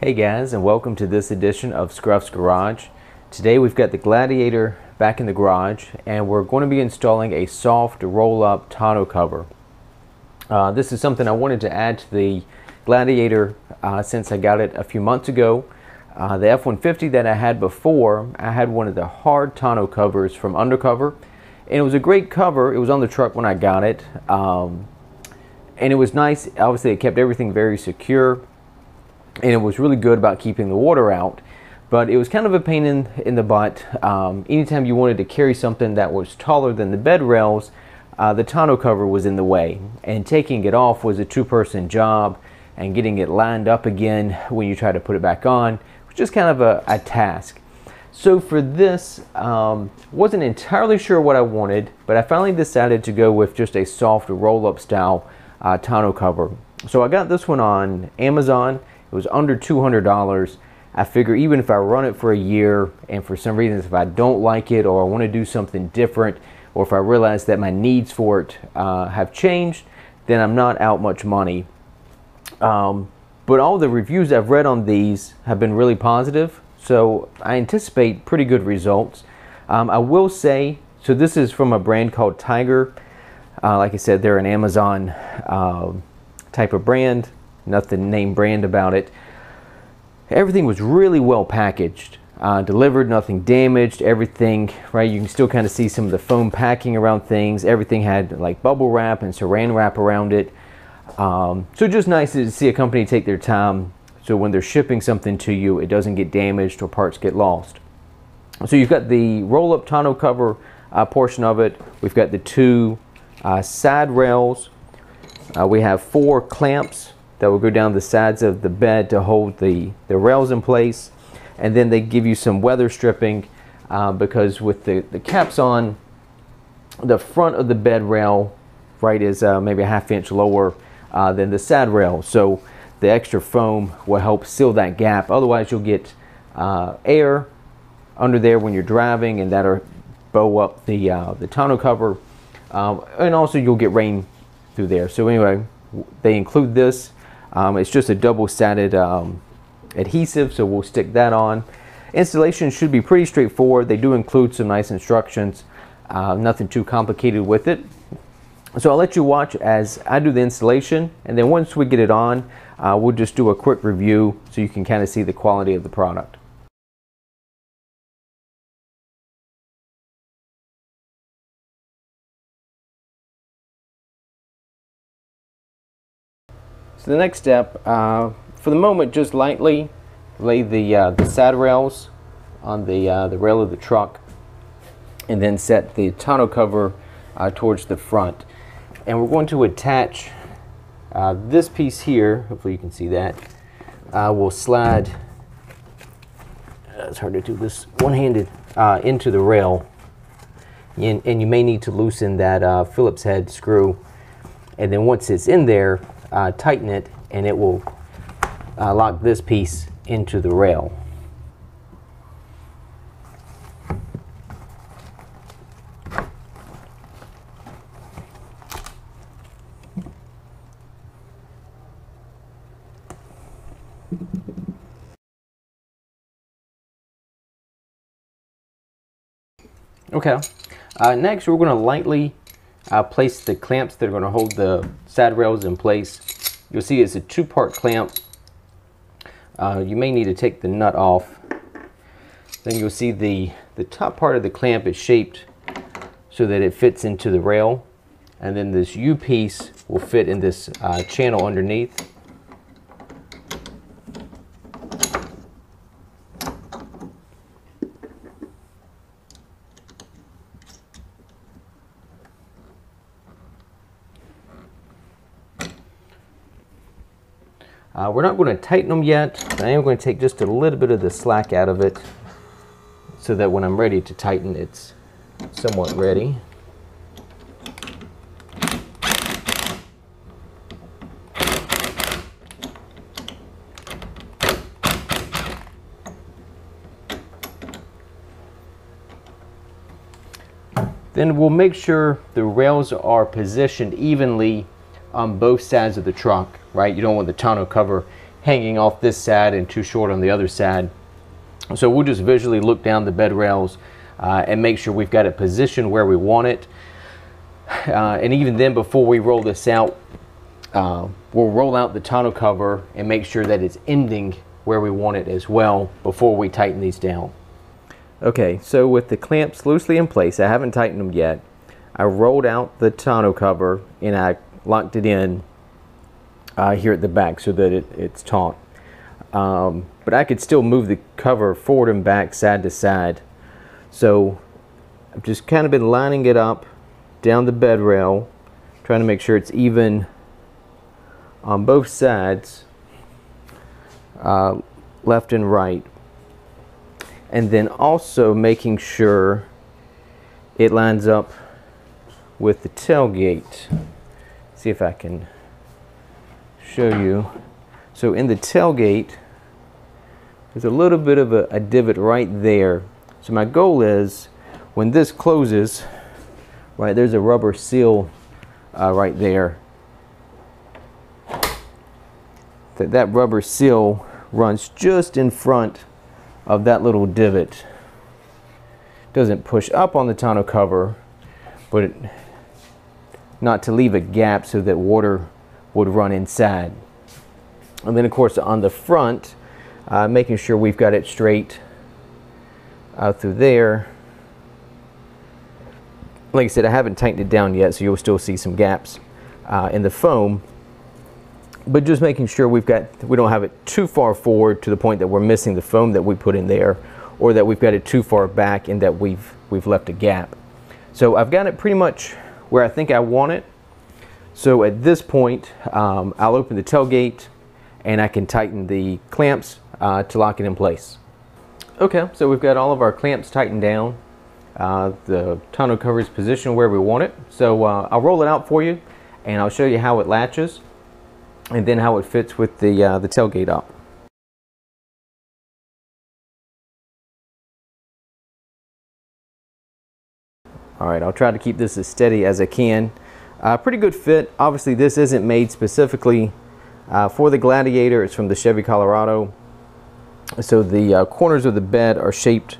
Hey guys, and welcome to this edition of Scruff's Garage. Today we've got the Gladiator back in the garage, and we're going to be installing a soft roll-up tonneau cover. This is something I wanted to add to the Gladiator since I got it a few months ago. The F-150 that I had before, I had one of the hard tonneau covers from Undercover, and it was a great cover. It was on the truck when I got it, and it was nice. Obviously, it kept everything very secure, and it was really good about keeping the water out, but it was kind of a pain in the butt. Anytime you wanted to carry something that was taller than the bed rails, the tonneau cover was in the way, and taking it off was a two-person job, and getting it lined up again when you try to put it back on was just kind of a task. So for this, wasn't entirely sure what I wanted, but I finally decided to go with just a soft roll-up style tonneau cover. So I got this one on Amazon. It was under $200. I figure even if I run it for a year, and for some reason if I don't like it, or I want to do something different, or if I realize that my needs for it have changed, then I'm not out much money. But all the reviews I've read on these have been really positive, so I anticipate pretty good results. I will say, so this is from a brand called Tyger. Like I said, they're an Amazon type of brand. Nothing name brand about it. Everything was really well packaged, delivered, nothing damaged, everything, right? You can still kind of see some of the foam packing around things. Everything had like bubble wrap and saran wrap around it. So just nice to see a company take their time, so when they're shipping something to you, it doesn't get damaged or parts get lost. So you've got the roll-up tonneau cover portion of it. We've got the two side rails. We have 4 clamps that will go down the sides of the bed to hold the rails in place, and then they give you some weather stripping because with the caps on, the front of the bed rail, right, is maybe a ½ inch lower than the side rail, so the extra foam will help seal that gap. Otherwise you'll get air under there when you're driving, and that'll bow up the tonneau cover, and also you'll get rain through there. So anyway, they include this. It's just a double-sided adhesive, so we'll stick that on. Installation should be pretty straightforward. They do include some nice instructions, nothing too complicated with it. So I'll let you watch as I do the installation, and then once we get it on, we'll just do a quick review so you can kind of see the quality of the product. So the next step, for the moment, just lightly lay the side rails on the rail of the truck, and then set the tonneau cover towards the front. And we're going to attach this piece here. Hopefully you can see that. We'll slide. It's hard to do this one-handed into the rail, and you may need to loosen that Phillips head screw. And then once it's in there, tighten it, and it will lock this piece into the rail. Okay, next we're going to lightly place the clamps that are going to hold the side rails in place. You'll see it's a 2-part clamp. You may need to take the nut off. Then you'll see the top part of the clamp is shaped so that it fits into the rail, and then this U piece will fit in this channel underneath. We're not going to tighten them yet, but I am going to take just a little bit of the slack out of it so that when I'm ready to tighten, it's somewhat ready. Then we'll make sure the rails are positioned evenly on both sides of the truck, right? You don't want the tonneau cover hanging off this side and too short on the other side. So we'll just visually look down the bed rails and make sure we've got it positioned where we want it. And even then, before we roll this out, we'll roll out the tonneau cover and make sure that it's ending where we want it as well before we tighten these down. Okay, so with the clamps loosely in place, I haven't tightened them yet. I rolled out the tonneau cover and I locked it in here at the back so that it's taut. But I could still move the cover forward and back, side to side. So I've just kind of been lining it up down the bed rail, trying to make sure it's even on both sides, left and right. And then also making sure it lines up with the tailgate. See if I can show you. So in the tailgate, there's a little bit of a divot right there. So my goal is, when this closes, right, there's a rubber seal right there. That rubber seal runs just in front of that little divot. Doesn't push up on the tonneau cover, but not to leave a gap so that water would run inside. And then of course on the front, making sure we've got it straight out through there. Like I said, I haven't tightened it down yet, so you'll still see some gaps in the foam. But just making sure we don't have it too far forward to the point that we're missing the foam that we put in there, or that we've got it too far back and that we've left a gap. So I've got it pretty much where I think I want it. So at this point, I'll open the tailgate and I can tighten the clamps to lock it in place. Okay, so we've got all of our clamps tightened down. The tonneau cover is positioned where we want it. So I'll roll it out for you and I'll show you how it latches and then how it fits with the tailgate up. Alright, I'll try to keep this as steady as I can. Pretty good fit. Obviously this isn't made specifically for the Gladiator. It's from the Chevy Colorado. So the corners of the bed are shaped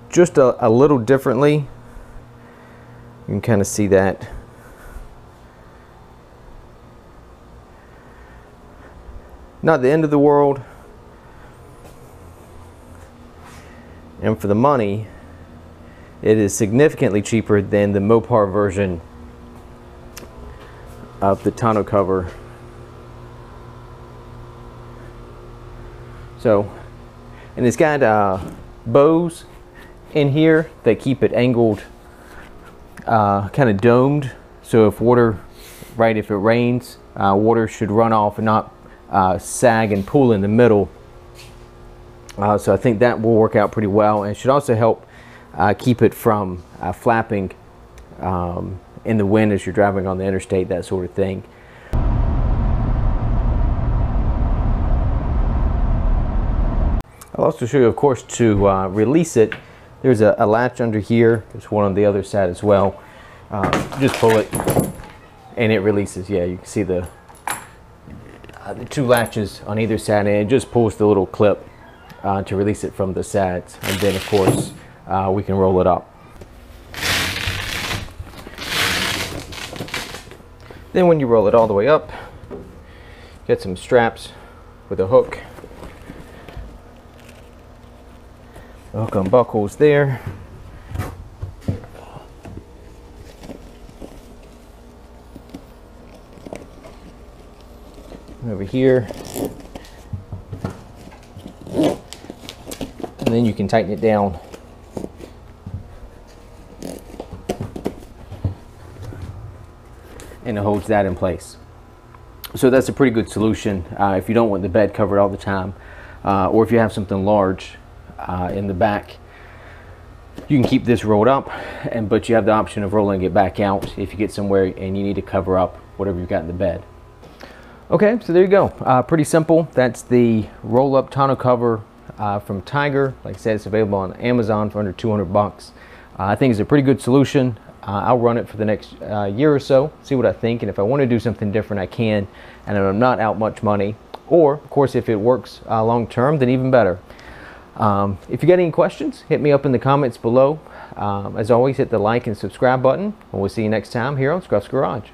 just a little differently. You can kind of see that. Not the end of the world. And for the money, it is significantly cheaper than the Mopar version of the tonneau cover. So, and it's got bows in here that keep it angled, kind of domed. So if water, right, if it rains, water should run off and not sag and pool in the middle. So I think that will work out pretty well, and it should also help keep it from flapping in the wind as you're driving on the interstate, that sort of thing. I'll also show you, of course, to release it. There's a latch under here. There's one on the other side as well. Just pull it and it releases. Yeah, you can see the two latches on either side, and it just pulls the little clip to release it from the sides. And then, of course, we can roll it up. Then when you roll it all the way up, get some straps with a hook. The hook unbuckles there. Over here. And then you can tighten it down. And it holds that in place. So that's a pretty good solution if you don't want the bed covered all the time, or if you have something large in the back. You can keep this rolled up, but you have the option of rolling it back out if you get somewhere and you need to cover up whatever you've got in the bed. Okay, so there you go. Pretty simple. That's the roll-up tonneau cover from Tyger. Like I said, it's available on Amazon for under 200 bucks. I think it's a pretty good solution. I'll run it for the next year or so, see what I think, and if I want to do something different, I can, and if I'm not out much money, Or, of course, if it works long term, then even better. If you got any questions, hit me up in the comments below. As always, hit the like and subscribe button, and we'll see you next time here on Scruff's Garage.